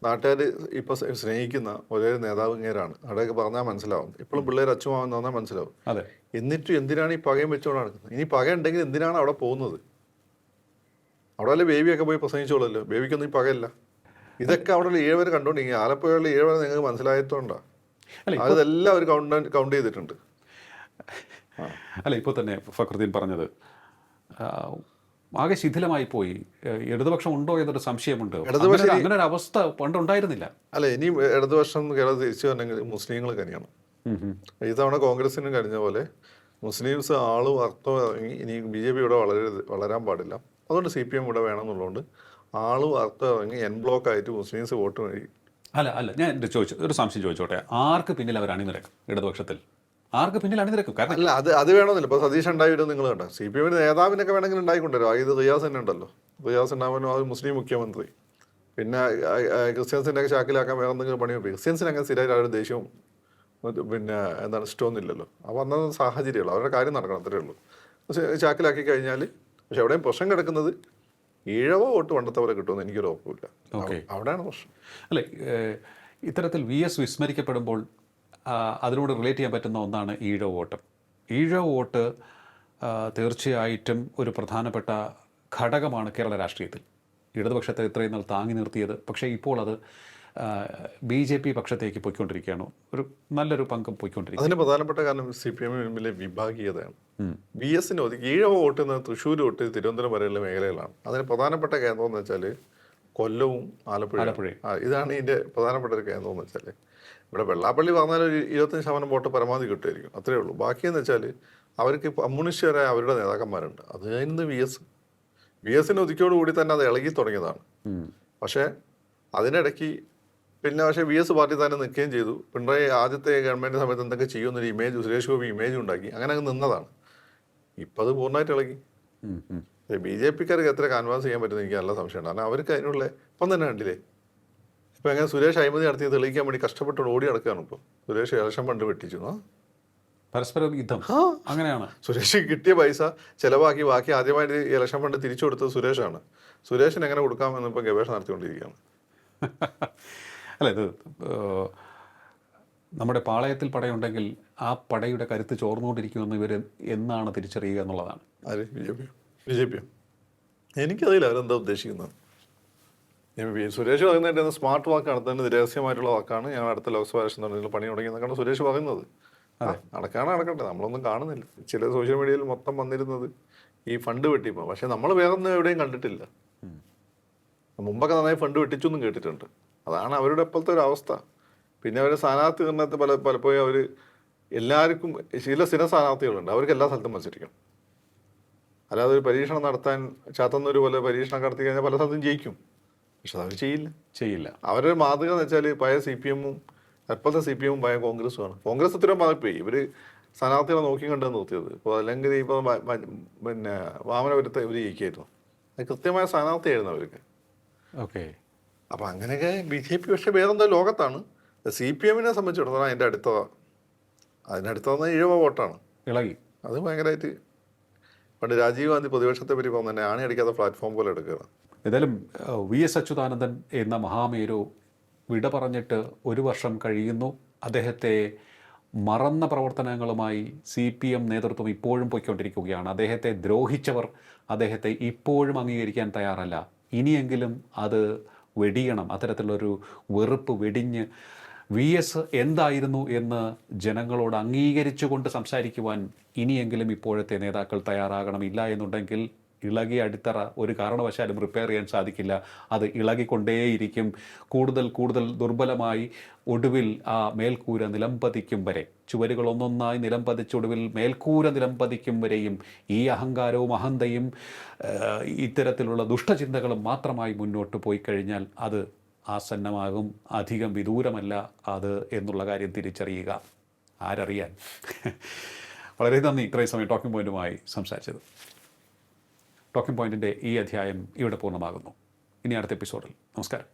നാട്ടുകാർ ഇപ്പോൾ സ്നേഹിക്കുന്ന ഒരേ നേതാവ് ഇങ്ങേരാണ്. അവിടെയൊക്കെ പറഞ്ഞാൽ മനസ്സിലാവും. ഇപ്പോഴും പിള്ളേർ അച്ഛമാവെന്ന് പറഞ്ഞാൽ മനസ്സിലാവും. അതെ. എന്നിട്ടും എന്തിനാണ് ഈ പകയും വെച്ചുകൊണ്ട് നടക്കുന്നത്? ഇനി പക ഉണ്ടെങ്കിൽ എന്തിനാണ് അവിടെ പോകുന്നത്? അവിടെ വല്ല ബേബിയൊക്കെ പോയി പ്രസംഗിച്ചോളല്ലോ. ബേബിക്കൊന്നും ഈ പകയില്ല. ഇതൊക്കെ അവിടെ 7 വരെ കണ്ടുകൊണ്ടിരിക്കുക. ആലപ്പുഴയുള്ള 7 വരെ നിങ്ങൾക്ക് മനസ്സിലായതുകൊണ്ടാണ്. അതെല്ലാം അവർ കൗണ്ട് ചെയ്തിട്ടുണ്ട്. അല്ല, ഇപ്പോൾ തന്നെ ഫക്രുദ്ദീൻ പറഞ്ഞത് ആകെ ശിഥിലമായി പോയി. ഇടതുപക്ഷം ഉണ്ടോ എന്നൊരു സംശയമുണ്ട്. അങ്ങനെ ഒരു അവസ്ഥ പണ്ടുണ്ടായിരുന്നില്ല. അല്ല, ഇനി ഇടതുപക്ഷം കേരളത്തിൽ തിരിച്ചു വരണമെങ്കിൽ മുസ്ലിങ്ങൾ കനിയണം. ഇത്തവണ കോൺഗ്രസിനും കഴിഞ്ഞ പോലെ മുസ്ലിംസ് ആളും അർത്ഥവും ഇറങ്ങി. ഇനി BJP ഇവിടെ വളരാൻ പാടില്ല. അതുകൊണ്ട് CPM ഇവിടെ വേണമെന്നുള്ളതുകൊണ്ട് ആളും അർത്ഥം ഇറങ്ങി N ബ്ലോക്ക് ആയിട്ട് മുസ്ലിംസ് വോട്ട് വഴി. അല്ല ഞാൻ ഒരു സംശയം ചോദിച്ചോട്ടെ. ആർക്ക് പിന്നിൽ അവർ അണിനിരക്കും? ഇടതുപക്ഷത്തിൽ ആർക്ക് പിന്നിൽ അണിനിരക്കും? കാരണം അല്ല, അത് വേണമെന്നില്ല. ഇപ്പോൾ സതീഷ് ഉണ്ടായിരുന്നു, നിങ്ങൾ കണ്ട CPM നേതാവിനൊക്കെ വേണമെങ്കിൽ ഉണ്ടായിക്കൊണ്ടുവരും. ഇത് റിയാസ് തന്നെ ഉണ്ടല്ലോ. റിയാസ് ഉണ്ടാവാനും അത് മുസ്ലിം മുഖ്യമന്ത്രി. പിന്നെ ക്രിസ്ത്യൻസിൻ്റെ ഒക്കെ ചാക്കിലാക്കാൻ വേറെ എന്തെങ്കിലും പണി വെക്കും. ക്രിസ്ത്യൻസിന് അങ്ങനെ സ്ഥിരമായിട്ട് അവരുടെ ദേഷ്യവും പിന്നെ എന്താണ് ഇഷ്ടമൊന്നുമില്ലല്ലോ. അപ്പോൾ അന്നത്തെ സാഹചര്യമുള്ളൂ, അവരുടെ കാര്യം നടക്കണം, അത്രയേ ഉള്ളൂ. പക്ഷേ ചാക്കിലാക്കി കഴിഞ്ഞാൽ, പക്ഷെ എവിടെയും പ്രശ്നം കിടക്കുന്നത് ഈഴവ വോട്ട് പണ്ടത്തെ പോലെ കിട്ടുമെന്ന് എനിക്കൊരു ഉറപ്പില്ല. അവിടെയാണ് പ്രശ്നം. അല്ലേ, ഇത്തരത്തിൽ VS വിസ്മരിക്കപ്പെടുമ്പോൾ അതിനോട് റിലേറ്റ് ചെയ്യാൻ പറ്റുന്ന ഒന്നാണ് ഈഴവ വോട്ട്. ഈഴവ വോട്ട് തീർച്ചയായിട്ടും ഒരു പ്രധാനപ്പെട്ട ഘടകമാണ് കേരള രാഷ്ട്രീയത്തിൽ. ഇടതുപക്ഷത്തെ ഇത്രയും നാൾ താങ്ങി നിർത്തിയത്. പക്ഷേ ഇപ്പോൾ അത് BJP പക്ഷത്തേക്ക് പോയിക്കൊണ്ടിരിക്കുകയാണ്, ഒരു നല്ലൊരു പങ്കം പോയിക്കൊണ്ടിരിക്കുക. അതിന് പ്രധാനപ്പെട്ട കാരണം CPM-ലെ വിഭാഗീയതയാണ്. VS-ന് ഒതുക്കി ഈഴവ വോട്ട് എന്ന തൃശ്ശൂർ തൊട്ട് തിരുവനന്തപുരം വരെയുള്ള മേഖലകളാണ്. അതിന് പ്രധാനപ്പെട്ട കേന്ദ്രം എന്ന് വെച്ചാൽ കൊല്ലവും ആലപ്പുഴയും. ഇതാണ് ഇതിൻ്റെ പ്രധാനപ്പെട്ട ഒരു കേന്ദ്രം എന്ന് വെച്ചാൽ. ഇവിടെ വെള്ളാപ്പള്ളി പറഞ്ഞാൽ ഒരു 25% വോട്ട് പരമാവധി കിട്ടുമായിരിക്കും, അത്രയേ ഉള്ളൂ. ബാക്കിയെന്ന് വെച്ചാൽ അവർക്ക് കമ്മ്യൂണിസ്റ്റുകാരായ അവരുടെ നേതാക്കന്മാരുണ്ട്. അത് കഴിഞ്ഞ് VS-ന് ഒതുക്കിയോടുകൂടി തന്നെ അത് ഇളകി തുടങ്ങിയതാണ്. പക്ഷേ അതിനിടയ്ക്ക് പിന്നെ VS പാർട്ടി തന്നെ നിൽക്കുകയും ചെയ്തു. പിണറായി ആദ്യത്തെ ഗവൺമെൻറ് സമയത്ത് എന്തൊക്കെ ചെയ്യുമെന്നൊരു ഇമേജ്, സുരേഷ് ഗോപി ഇമേജ് ഉണ്ടാക്കി, അങ്ങനെ അങ്ങ് നിന്നതാണ്. ഇപ്പം അത് പൂർണ്ണമായിട്ട് ഇളകി. BJP-ക്കാർക്ക് എത്ര കാൻവാസ് ചെയ്യാൻ പറ്റുമെന്ന് എനിക്ക് നല്ല സംശയമുണ്ട്. കാരണം അവർക്ക് അതിനുള്ള ഇപ്പം തന്നെ കണ്ടില്ലേ, ഇപ്പം എങ്ങനെ സുരേഷ് അഴിമതി നടത്തി തെളിയിക്കാൻ വേണ്ടി കഷ്ടപ്പെട്ട് ഓടി നടക്കുകയാണ്. ഇപ്പോൾ സുരേഷ് ഇലക്ഷൻ ഫണ്ട് വെട്ടിച്ചു, പരസ്പരം യുദ്ധം. അങ്ങനെയാണ് സുരേഷ് കിട്ടിയ പൈസ ചിലവാക്കി ബാക്കി ആദ്യമായിട്ട് ഇലക്ഷൻ ഫണ്ട് തിരിച്ചു കൊടുത്തത് സുരേഷാണ്. സുരേഷിന് എങ്ങനെ കൊടുക്കാമെന്ന് ഇപ്പം ഗവേഷണം നടത്തിക്കൊണ്ടിരിക്കുകയാണ്. അല്ല, ഇത് നമ്മുടെ പാളയത്തിൽ പടയുണ്ടെങ്കിൽ ആ പടയുടെ കരുത്ത് ചോർന്നുകൊണ്ടിരിക്കുമെന്ന് ഇവർ എന്നാണ് തിരിച്ചറിയുക എന്നുള്ളതാണ്. ആര്? BJP. എനിക്കറിയില്ല അവരെന്താ ഉദ്ദേശിക്കുന്നത്. സുരേഷ് പറയുന്നതായിട്ട് സ്മാർട്ട് വാക്ക് നടത്തുന്നത് രഹസ്യമായിട്ടുള്ള വാക്കാണ്. ഞങ്ങൾ അടുത്ത ലോക്സഭാ ഇലക്ഷൻ തുടങ്ങി പണി തുടങ്ങിയെന്നൊക്കെയാണ് സുരേഷ് പറയുന്നത്. നടക്കട്ടെ, നമ്മളൊന്നും കാണുന്നില്ല. ചില സോഷ്യൽ മീഡിയയിൽ മൊത്തം വന്നിരുന്നത് ഈ ഫണ്ട് വെട്ടിപ്പോൾ. പക്ഷെ നമ്മൾ വേറൊന്നും എവിടെയും കണ്ടിട്ടില്ല. മുമ്പൊക്കെ നന്നായി ഫണ്ട് വെട്ടിച്ചൊന്നും കേട്ടിട്ടുണ്ട്. അതാണ് അവരുടെ ഇപ്പോഴത്തെ ഒരു അവസ്ഥ. പിന്നെ അവർ സ്ഥാനാർത്ഥി നിർണ്ണയത്തിൽ പലപ്പോഴും അവർ എല്ലാവർക്കും, ചില സ്ഥിര സ്ഥാനാർത്ഥികളുണ്ട്, അവർക്ക് എല്ലാ സ്ഥലത്തും മത്സരിക്കണം. അല്ലാതെ ഒരു പരീക്ഷണം നടത്താൻ ചാത്തന്നൂർ പോലെ പരീക്ഷണം നടത്തി കഴിഞ്ഞാൽ പല സ്ഥലത്തും ജയിക്കും. പക്ഷെ അവർ ചെയ്യില്ല. അവരുടെ മാതൃക എന്ന് വെച്ചാൽ പഴയ CPM-ഉം ഇപ്പോഴത്തെ CPM-ഉം പഴയ കോൺഗ്രസ്സുമാണ്. കോൺഗ്രസ് ഇത്രയും മാറിപ്പോയി. ഇവർ സ്ഥാനാർത്ഥികളെ നോക്കി കണ്ടു നിർത്തിയത്. ഇപ്പോൾ അല്ലെങ്കിൽ ഇപ്പോൾ പിന്നെ വാമനപുരത്തെ ഇവർ ജയിക്കായിരുന്നു. അത് കൃത്യമായ സ്ഥാനാർത്ഥിയായിരുന്നു അവർക്ക്. അപ്പം അങ്ങനെയൊക്കെ BJP പക്ഷേ വേറെന്തോ ലോകത്താണ്. CPM-നെ സംബന്ധിച്ചിടത്തോളം അതിനടുത്ത ഈഴവ വോട്ടാണ് ഇളകി. അത് ഭയങ്കരമായിട്ട് പണ്ട് രാജീവ് ഗാന്ധി പ്രതിപക്ഷത്തെ പറ്റി പോകുന്ന ആണി അടിക്കാത്ത പ്ലാറ്റ്ഫോം പോലെ എടുക്കുകയാണ്. ഏതായാലും VS അച്യുതാനന്ദൻ എന്ന മഹാമേരു വിട പറഞ്ഞിട്ട് 1 വർഷം കഴിയുന്നു. അദ്ദേഹത്തെ മറന്ന പ്രവർത്തനങ്ങളുമായി CPM നേതൃത്വം ഇപ്പോഴും പോയിക്കൊണ്ടിരിക്കുകയാണ്. അദ്ദേഹത്തെ ദ്രോഹിച്ചവർ അദ്ദേഹത്തെ ഇപ്പോഴും അംഗീകരിക്കാൻ തയ്യാറല്ല. ഇനിയെങ്കിലും അത് വെടിയണം. അത്തരത്തിലുള്ളൊരു വെറുപ്പ് വെടിഞ്ഞ് VS എന്തായിരുന്നു എന്ന് ജനങ്ങളോട് അംഗീകരിച്ചുകൊണ്ട് സംസാരിക്കുവാൻ ഇനിയെങ്കിലും ഇപ്പോഴത്തെ നേതാക്കൾ തയ്യാറാകണം. ഇല്ല എന്നുണ്ടെങ്കിൽ ഇളകിയ അടിത്തറ ഒരു കാരണവശാലും റിപ്പയർ ചെയ്യാൻ സാധിക്കില്ല. അത് ഇളകിക്കൊണ്ടേയിരിക്കും. കൂടുതൽ ദുർബലമായി ഒടുവിൽ ആ മേൽക്കൂര നിലംപതിക്കും വരെ, ചുവരുകൾ ഒന്നൊന്നായി നിലംപതിച്ചൊടുവിൽ മേൽക്കൂര നിലംപതിക്കും വരെയും ഈ അഹങ്കാരവും അഹന്തയും ഇത്തരത്തിലുള്ള ദുഷ്ടചിന്തകളും മാത്രമായി മുന്നോട്ട് പോയി കഴിഞ്ഞാൽ അത് ആസന്നമാകും. അധികം വിദൂരമല്ല അത് എന്നുള്ള കാര്യം തിരിച്ചറിയുക. ആരറിയാൻ. വളരെ നന്ദി ഇത്രയും സമയം ടോക്കിംഗ് പോയിൻറ്റുമായി സംസാരിച്ചത്. ടോക്കിംഗ് പോയിൻറ്റിൻ്റെ ഈ അധ്യായം ഇവിടെ പൂർണ്ണമാകുന്നു. ഇനി അടുത്ത എപ്പിസോഡിൽ. നമസ്കാരം.